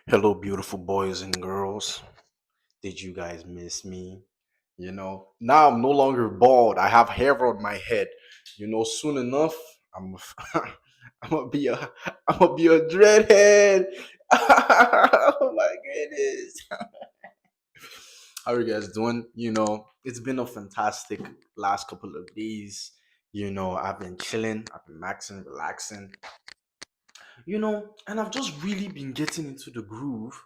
Hello, beautiful boys and girls. Did you guys miss me? Now I'm no longer bald. I have hair on my head. Soon enough, I'm I'm gonna be a I'm gonna be a dreadhead. Oh my goodness. How are you guys doing? It's been a fantastic last couple of days. I've been chilling, I've been maxing, relaxing. And I've just really been getting into the groove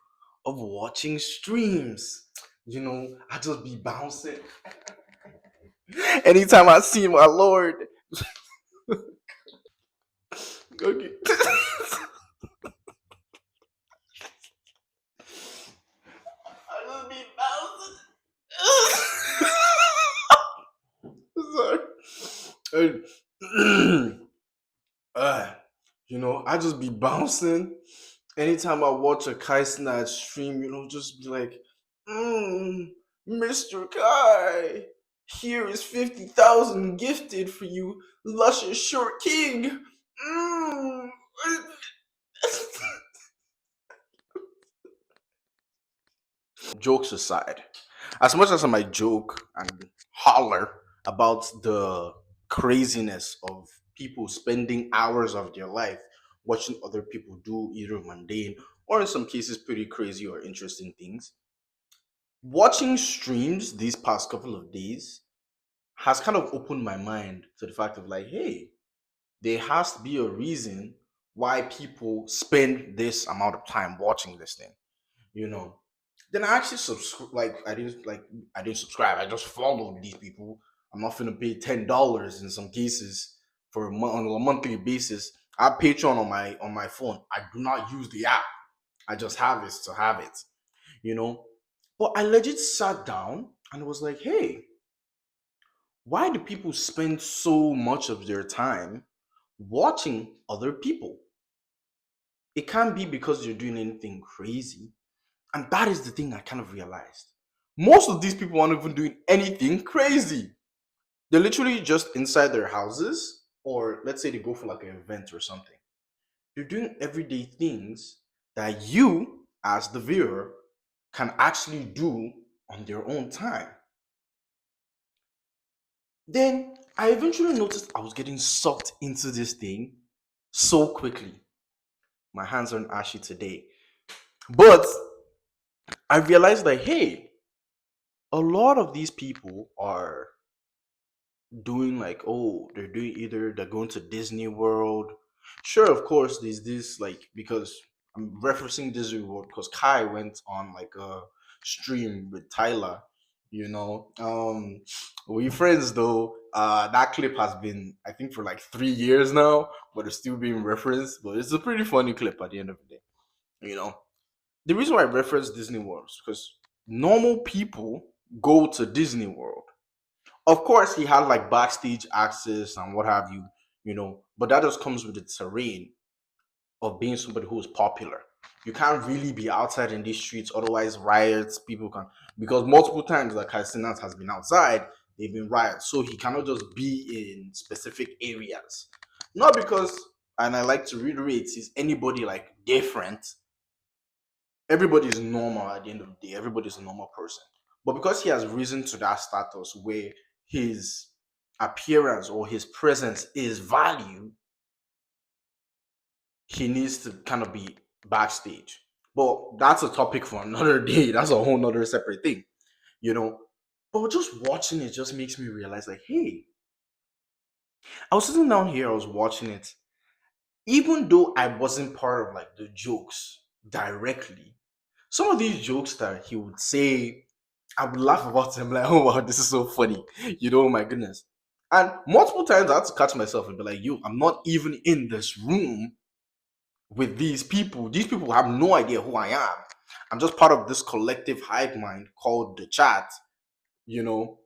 of watching streams. I just be bouncing. Anytime I see my lord, okay. I just be bouncing. Sorry. uh, I just be bouncing. Anytime I watch a Kai Snatch stream, just be like, Mr. Kai, here is 50,000 gifted for you, luscious short king. Mm. Jokes aside, as much as I might joke and holler about the craziness of people spending hours of their life watching other people do either mundane or in some cases pretty crazy or interesting things, watching streams these past couple of days has kind of opened my mind to the fact of like, hey, there has to be a reason why people spend this amount of time watching this thing, you know. Then I actually subscribe. I didn't subscribe. I just followed these people. I'm not gonna pay $10 in some cases for on a monthly basis. I have Patreon on my phone. I do not use the app. I just have it to have it, you know. But I legit sat down and was like, hey, why do people spend so much of their time watching other people? It can't be because you're doing anything crazy. And that is the thing I kind of realized. Most of these people aren't even doing anything crazy. They're literally just inside their houses, or let's say they go for like an event or something. They're doing everyday things that you, as the viewer, can actually do on their own time. Then I eventually noticed I was getting sucked into this thing so quickly. My hands are ashy today. But I realized that, hey, a lot of these people are doing like, oh, they're doing either they're going to Disney World. Sure, of course, there's this like, because I'm referencing Disney World because Kai went on like a stream with Tyler. We friends though. That clip has been, I think, for like 3 years now, but it's still being referenced. But it's a pretty funny clip at the end of the day. You know, the reason why I reference Disney World is because normal people go to Disney World. Of course, he had like backstage access and what have you, but that just comes with the terrain of being somebody who is popular. You can't really be outside in these streets, otherwise riots, people can, because multiple times that Cassinas has been outside, they've been riots. So he cannot just be in specific areas. Not because, and I like to reiterate, is anybody like different. Everybody is normal at the end of the day. Everybody's a normal person. But because he has risen to that status where his appearance or his presence is valued, he needs to kind of be backstage. But that's a topic for another day. That's a whole nother separate thing, you know. But just watching it just makes me realize, like, hey, I was sitting down here, I was watching it, even though I wasn't part of like the jokes directly. Some of these jokes that he would say, I would laugh about them like, oh wow, this is so funny. Oh my goodness. And multiple times I had to catch myself and be like, yo, I'm not even in this room with these people. These people have no idea who I am. I'm just part of this collective hive mind called the chat. You know,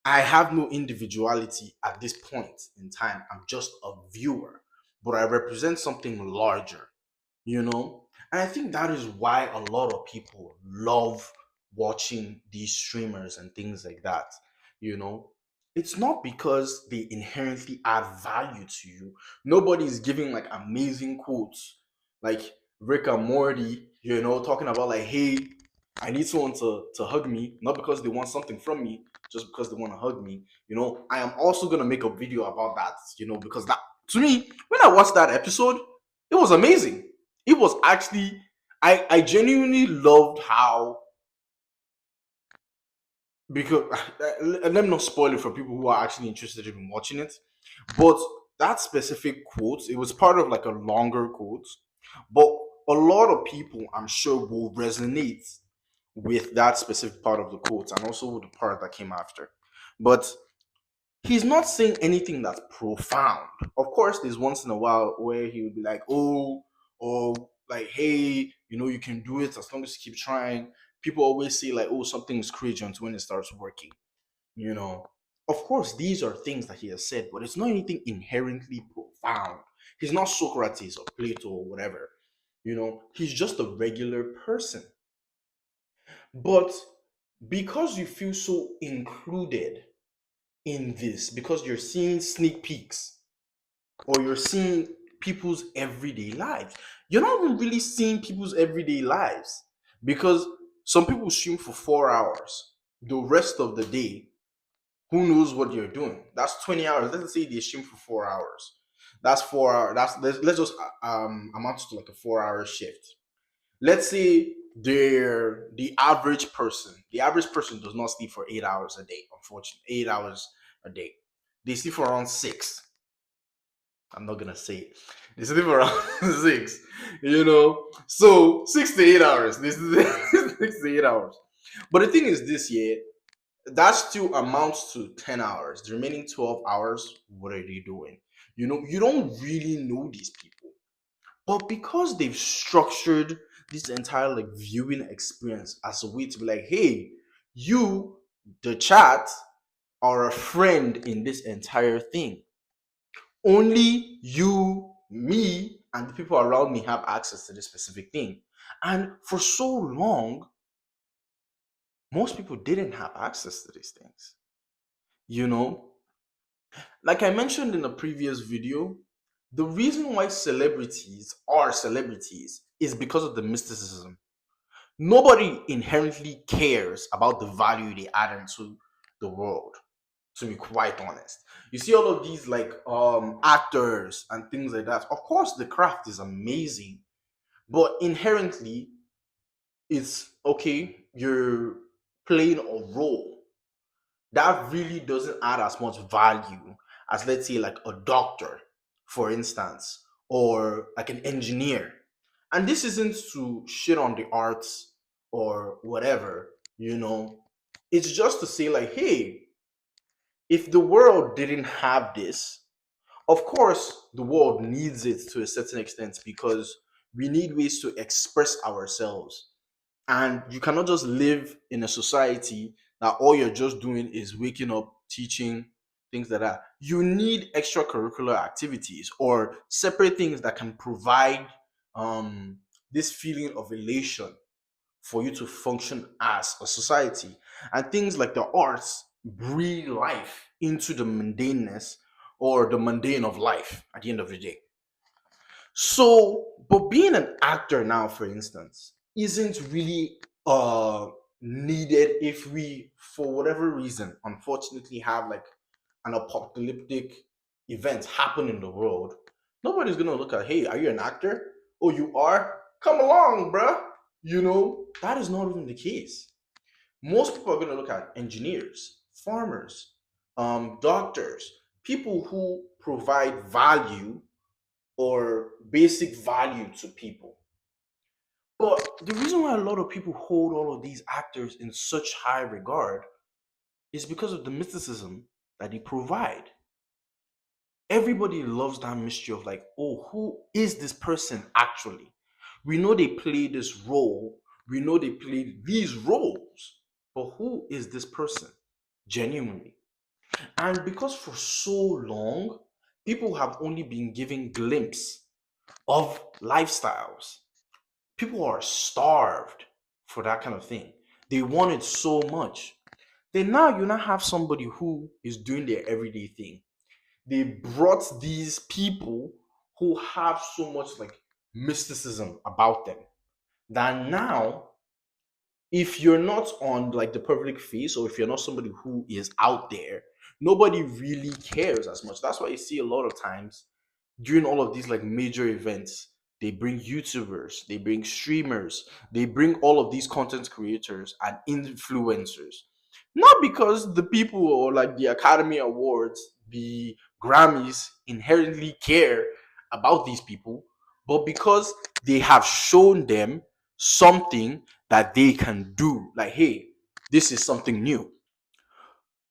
I have no individuality at this point in time. I'm just a viewer, but I represent something larger, you know? And I think that is why a lot of people love watching these streamers and things like that, you know? It's not because they inherently add value to you. Nobody is giving like amazing quotes, like Rick and Morty, talking about like, hey, I need someone to hug me, not because they want something from me, just because they want to hug me. I am also gonna make a video about that, because that, to me, when I watched that episode, it was amazing. It was actually, I genuinely loved how, because let me not spoil it for people who are actually interested in watching it, but that specific quote, it was part of like a longer quote, but a lot of people, I'm sure, will resonate with that specific part of the quote and also the part that came after. But he's not saying anything that's profound. Of course, there's once in a while where he would be like, oh, like, hey, you can do it as long as you keep trying. People always say, like, oh, something is crazy until when it starts working, you know. Of course, these are things that he has said, but it's not anything inherently profound. He's not Socrates or Plato or whatever. He's just a regular person. But because you feel so included in this, because you're seeing sneak peeks or you're seeing people's everyday lives, you're not even really seeing people's everyday lives, because some people stream for 4 hours. The rest of the day, who knows what you're doing? That's 20 hours. Let's say they stream for 4 hours. That's 4 hours. Let's just amount to like a 4 hour shift. Let's say they're the average person does not sleep for 8 hours a day, unfortunately. 8 hours a day. They sleep for around six. I'm not gonna say it. They sleep for around six, So 6 to 8 hours. This is 6 to 8 hours. But the thing is, this year, that still amounts to 10 hours. The remaining 12 hours, what are they doing? You don't really know these people. But because they've structured this entire like viewing experience as a way to be like, hey, you, the chat, are a friend in this entire thing. Only you, me, and the people around me have access to this specific thing. And for so long, most people didn't have access to these things. You know, like I mentioned in a previous video, the reason why celebrities are celebrities is because of the mysticism. Nobody inherently cares about the value they add into the world, to be quite honest. You see all of these like actors and things like that. Of course the craft is amazing, but inherently it's okay, you're playing a role that really doesn't add as much value as, let's say, like a doctor, for instance, or like an engineer. And this isn't to shit on the arts or whatever, it's just to say like, hey, if the world didn't have this, of course the world needs it to a certain extent, because we need ways to express ourselves. And you cannot just live in a society that all you're just doing is waking up, teaching, things like that. You need extracurricular activities or separate things that can provide um, this feeling of elation for you to function as a society. And things like the arts breathe life into the mundaneness or the mundane of life at the end of the day. So, but being an actor now, for instance, isn't really needed if we, for whatever reason, unfortunately have like an apocalyptic event happen in the world. Nobody's gonna look at, hey, are you an actor? Oh, you are? Come along, bruh. That is not even the case. Most people are gonna look at engineers, farmers, doctors, people who provide value or basic value to people. But the reason why a lot of people hold all of these actors in such high regard is because of the mysticism that they provide. Everybody loves that mystery of like, oh, who is this person actually? We know they play this role, we know they play these roles, but who is this person genuinely? And because for so long, people have only been given glimpse of lifestyles. People are starved for that kind of thing. They want it so much. Then now you now have somebody who is doing their everyday thing. They brought these people who have so much like mysticism about them that now, if you're not on like the public face, or if you're not somebody who is out there, nobody really cares as much. That's why you see a lot of times during all of these like major events, they bring YouTubers, they bring streamers, they bring all of these content creators and influencers. Not because the people or like the Academy Awards, the Grammys inherently care about these people, but because they have shown them something that they can do. Like, hey, this is something new.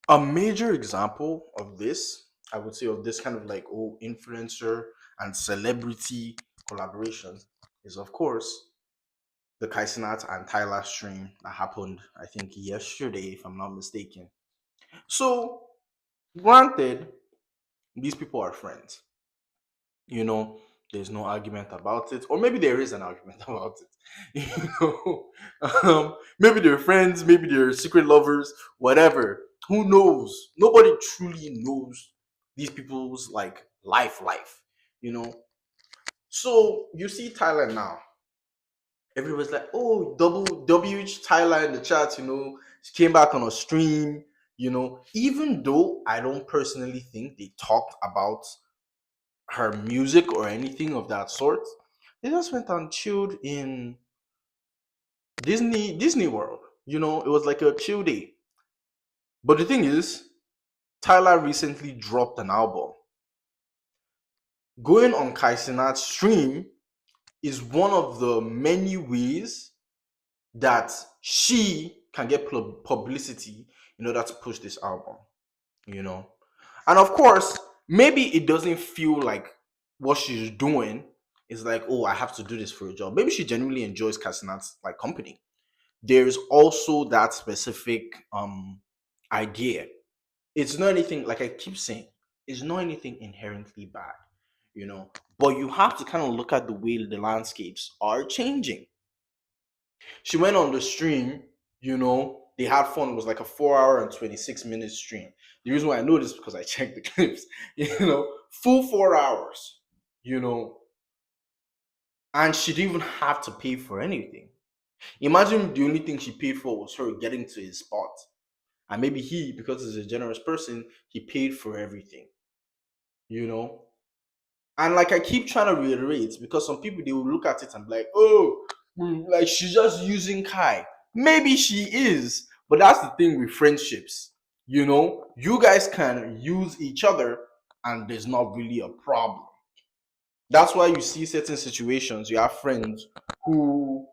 A major example of this, I would say, of this kind of like influencer and celebrity collaboration is, of course, the Kaisenat and Tyler stream that happened, I think, yesterday, if I'm not mistaken. So, granted, these people are friends. You know, there's no argument about it, or maybe there is an argument about it. You know, maybe they're friends, maybe they're secret lovers, whatever. Who knows? Nobody truly knows these people's like life. You know, so you see Tyler now. Everybody's like, oh, double WH Tyler in the chat. You know, she came back on a stream. You know, even though I don't personally think they talked about her music or anything of that sort. They just went and chilled in Disney World. You know, it was like a chill day. But the thing is, Tyler recently dropped an album. Going on Kaisenat's stream is one of the many ways that she can get publicity in order to push this album. You know, and of course, maybe it doesn't feel like what she's doing is like, oh, I have to do this for a job. Maybe she genuinely enjoys Casanat's like company. There's also that specific idea. It's not anything, like I keep saying, it's not anything inherently bad, you know. But you have to kind of look at the way the landscapes are changing. She went on the stream, you know, they had fun. It was like a 4 hour and 26 minute stream. The reason why I know this is because I checked the clips, you know, full 4 hours, you know, and she didn't even have to pay for anything. Imagine the only thing she paid for was her getting to his spot. And maybe he, because he's a generous person, he paid for everything, you know? And like I keep trying to reiterate, because some people they will look at it and be like, oh, like she's just using Kai. Maybe she is, but that's the thing with friendships. You know, you guys can use each other and there's not really a problem. That's why you see certain situations, you have friends who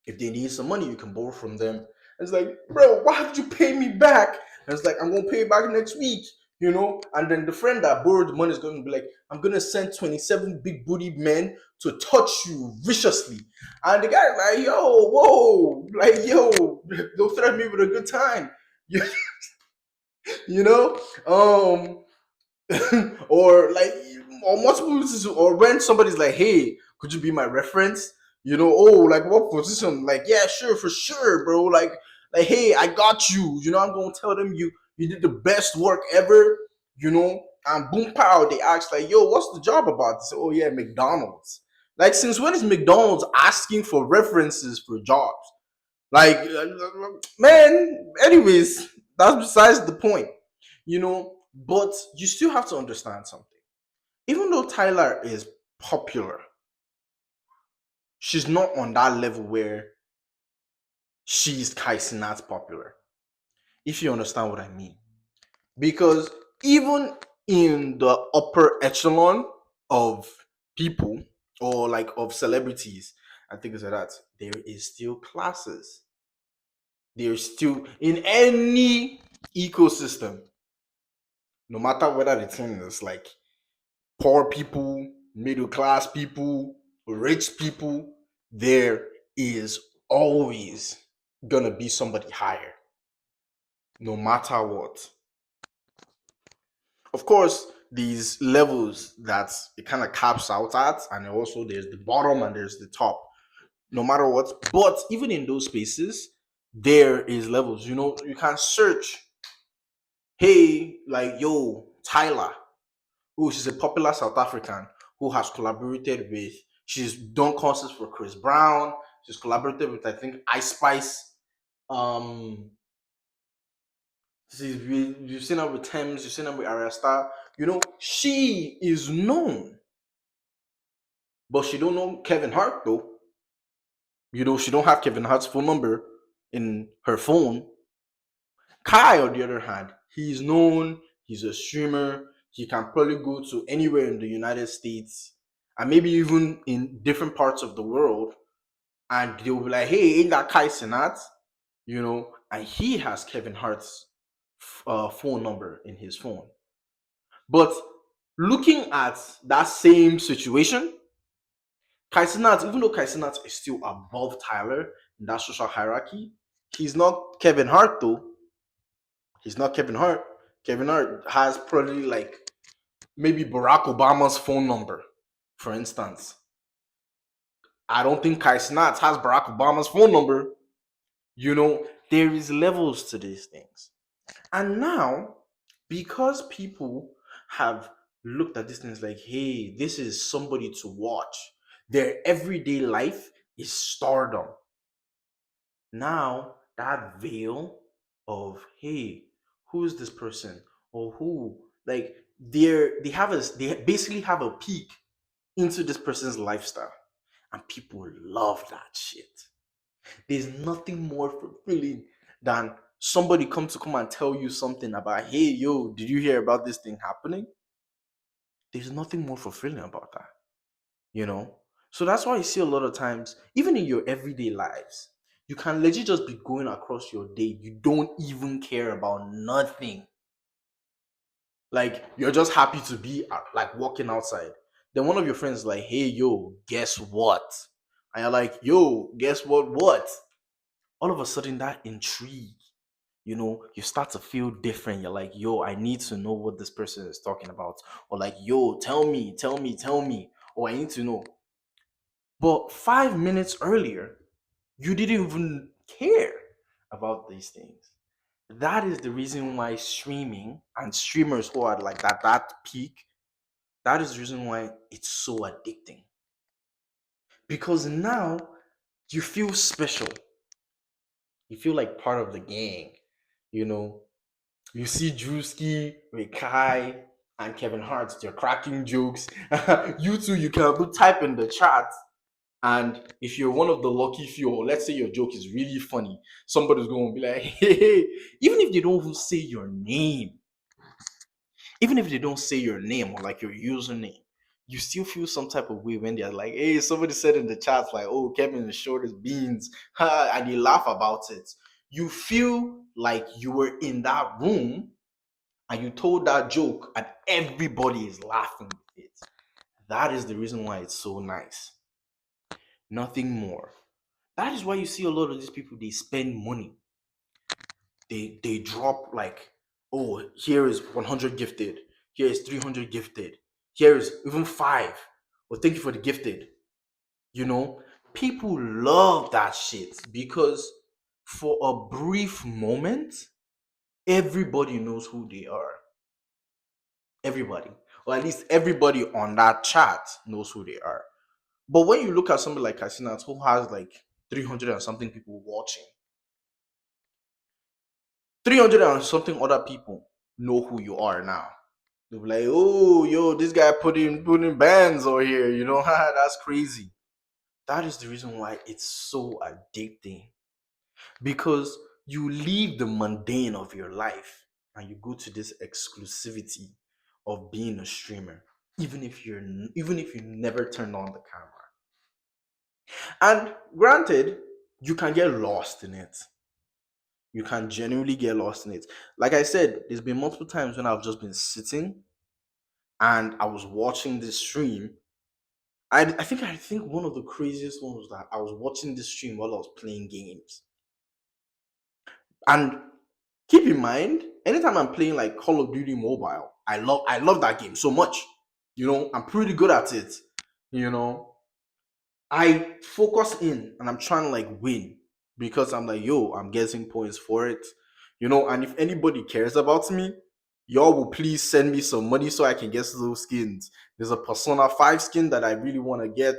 if they need some money, you can borrow from them. It's like, bro, why have you pay me back? And it's like, I'm gonna pay you back next week, you know. And then the friend that borrowed the money is gonna be like, I'm gonna send 27 big booty men to touch you viciously. And the guy is like, yo, whoa, like, yo, don't threaten me with a good time. You, you know? Or like, or multiple instances, or when somebody's like, hey, could you be my reference? You know, oh, like what position? Like, yeah, sure, for sure, bro. Like, hey, I got you. You know, I'm gonna tell them you did the best work ever. You know, and boom, pow. They ask like, yo, what's the job about? They say, oh yeah, McDonald's. Like, since when is McDonald's asking for references for jobs? Like, man. Anyways, that's besides the point. You know, but you still have to understand something. Even though Tyler is popular, she's not on that level where she's Kaisenat popular. If you understand what I mean. Because even in the upper echelon of people, or like of celebrities and things like that, there is still classes. There's still in any ecosystem, no matter whether the thing is like poor people, middle class people, rich people, there is always gonna be somebody higher, no matter what. Of course, these levels that it kind of caps out at, and also there's the bottom and there's the top, no matter what. But even in those spaces, there is levels. You know, you can search, hey, like, yo, Tyler. Oh, she's a popular South African. who has collaborated with. She's done concerts for Chris Brown. She's collaborated with, I think, Ice Spice. Um, you've seen her with Thames. You've seen her with Arasta. She is known, but she don't know Kevin Hart though. She don't have Kevin Hart's phone number in her phone. Kai, on the other hand, he's known, he's a streamer, he can probably go to anywhere in the United States and maybe even in different parts of the world, and they'll be like, hey, ain't that Kai Sinat? And he has Kevin Hart's phone number in his phone. But looking at that same situation, Kai Sinat, even though Kai Sinat is still above Tyler in that social hierarchy, he's not Kevin Hart though. He's not Kevin Hart. Kevin Hart has probably like maybe Barack Obama's phone number, for instance. I don't think Kai Cenat has Barack Obama's phone number. There is levels to these things. And now, because people have looked at these things like, hey, this is somebody to watch, their everyday life is stardom. Now, that veil of, hey, who's this person? Or who? Like, they basically have a peek into this person's lifestyle. And people love that shit. There's nothing more fulfilling than somebody come and tell you something about, hey, yo, did you hear about this thing happening? There's nothing more fulfilling about that, So that's why you see a lot of times, even in your everyday lives, you can legit just be going across your day. You don't even care about nothing. Like, you're just happy to be like walking outside. Then one of your friends is like, hey, yo, guess what? And you're like, yo, guess what? All of a sudden, that intrigue, you start to feel different. You're like, yo, I need to know what this person is talking about. Or like, yo, tell me. Or I need to know. But 5 minutes earlier, you didn't even care about these things. That is the reason why streaming and streamers who are like that peak, that is the reason why it's so addicting. Because now you feel special. You feel like part of the gang. You see Drewski with Kai and Kevin Hart, they're cracking jokes. You too, you can type in the chat. And if you're one of the lucky few, or let's say your joke is really funny, somebody's going to be like, hey, even if they don't even say your name, even if they don't say your name or like your username, you still feel some type of way when they're like, hey, somebody said in the chat, like, oh, Kevin is short as beans, and you laugh about it. You feel like you were in that room and you told that joke and everybody is laughing with it. That is the reason why it's so nice. Nothing more. That is why you see a lot of these people, they spend money. They drop like, oh, here is 100 gifted, here is 300 gifted, here is even 5. Well, thank you for the gifted. People love that shit because for a brief moment, everybody knows who they are. Everybody, or at least everybody on that chat knows who they are. But when you look at somebody like Casinat, who has like 300 and something people watching, 300 and something other people know who you are now. They'll be like, oh, yo, this guy putting bands over here, that's crazy. That is the reason why it's so addicting. Because you leave the mundane of your life and you go to this exclusivity of being a streamer, even if you never turned on the camera. And granted, you can get lost in it. You can genuinely get lost in it. Like I said, there's been multiple times when I've just been sitting and I was watching this stream. I think one of the craziest ones was that I was watching this stream while I was playing games. And keep in mind, anytime I'm playing like Call of Duty Mobile, I love that game so much. I'm pretty good at it. I focus in and I'm trying to like win because I'm like, yo, I'm getting points for it. And if anybody cares about me, y'all will please send me some money so I can get those skins. There's a Persona 5 skin that I really want to get.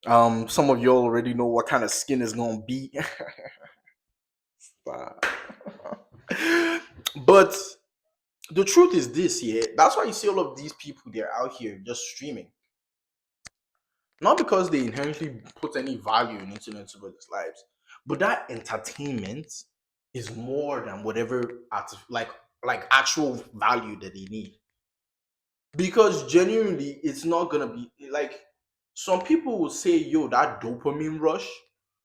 Some of y'all already know what kind of skin is gonna be. But the truth is this, yeah. That's why you see all of these people, they're out here just streaming. Not because they inherently put any value in internet people's lives, but that entertainment is more than whatever like actual value that they need. Because genuinely, it's not gonna be like some people will say, yo, that dopamine rush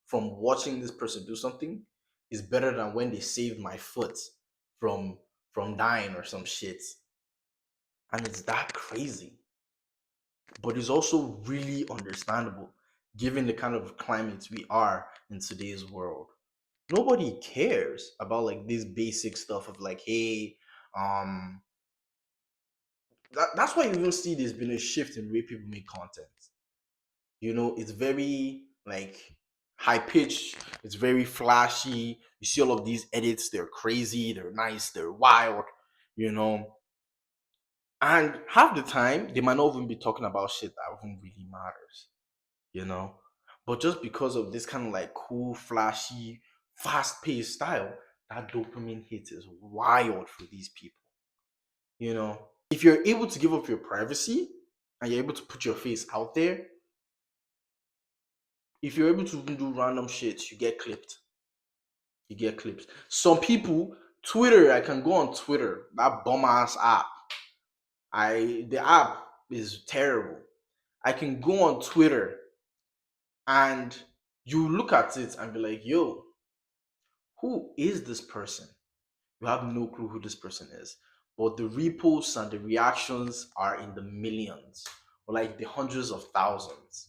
from watching this person do something is better than when they saved my foot from dying or some shit. And it's that crazy. But it's also really understandable given the kind of climate we are in today's world. Nobody cares about like this basic stuff of like, hey, um, that's why you even see there's been a shift in the way people make content. It's very like high pitched, it's very flashy. You see all of these edits, they're crazy, they're nice, they're wild, you know. And half the time, they might not even be talking about shit that even really matters, you know. But just because of this kind of like cool, flashy, fast paced style, that dopamine hit is wild for these people, you know. If you're able to give up your privacy and you're able to put your face out there, if you're able to even do random shit, you get clipped. You get clips. Some people, Twitter, I can go on Twitter, that bum ass app. The app is terrible. I can go on Twitter and you look at it and be like, yo, who is this person? You have no clue who this person is. But the reposts and the reactions are in the millions or like the hundreds of thousands.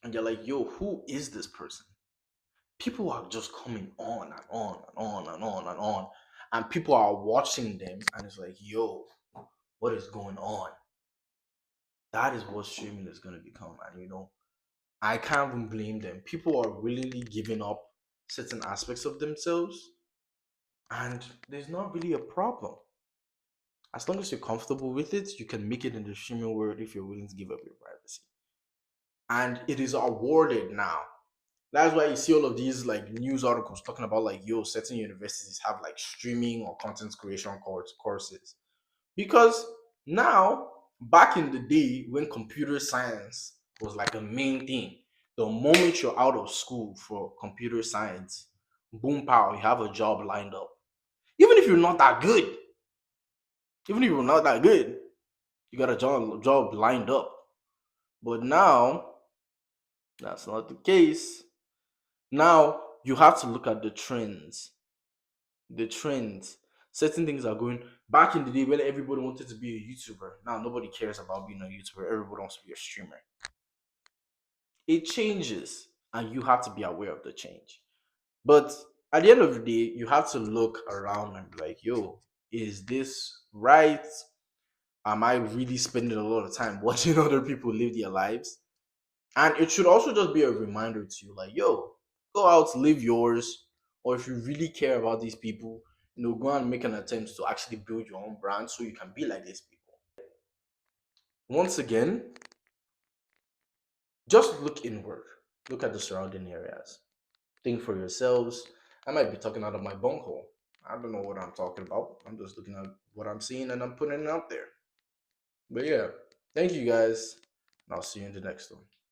And you're like, yo, who is this person? People are just coming on and on and on and on and on. And people are watching them and it's like, yo, what is going on? That is what streaming is going to become. And I can't even blame them. People are willingly giving up certain aspects of themselves, and there's not really a problem. As long as you're comfortable with it, you can make it in the streaming world if you're willing to give up your privacy. And it is awarded now. That's why you see all of these like news articles talking about like, yo, certain universities have like streaming or content creation courses. Because now, back in the day when computer science was like a main thing, the moment you're out of school for computer science, boom pow, you have a job lined up. Even if you're not that good, even if you're not that good, you got a job lined up. But now, that's not the case. Now you have to look at the trends. The trends. Certain things are going back in the day when everybody wanted to be a YouTuber. Now nobody cares about being a YouTuber. Everybody wants to be a streamer. It changes, and you have to be aware of the change. But at the end of the day, you have to look around and be like, yo, is this right? Am I really spending a lot of time watching other people live their lives? And it should also just be a reminder to you, like, yo, go out, live yours. Or if you really care about these people, go and make an attempt to actually build your own brand so you can be like these people. Once again, just look inward. Look at the surrounding areas. Think for yourselves. I might be talking out of my bunghole. I don't know what I'm talking about. I'm just looking at what I'm seeing and I'm putting it out there. But yeah, thank you guys. And I'll see you in the next one.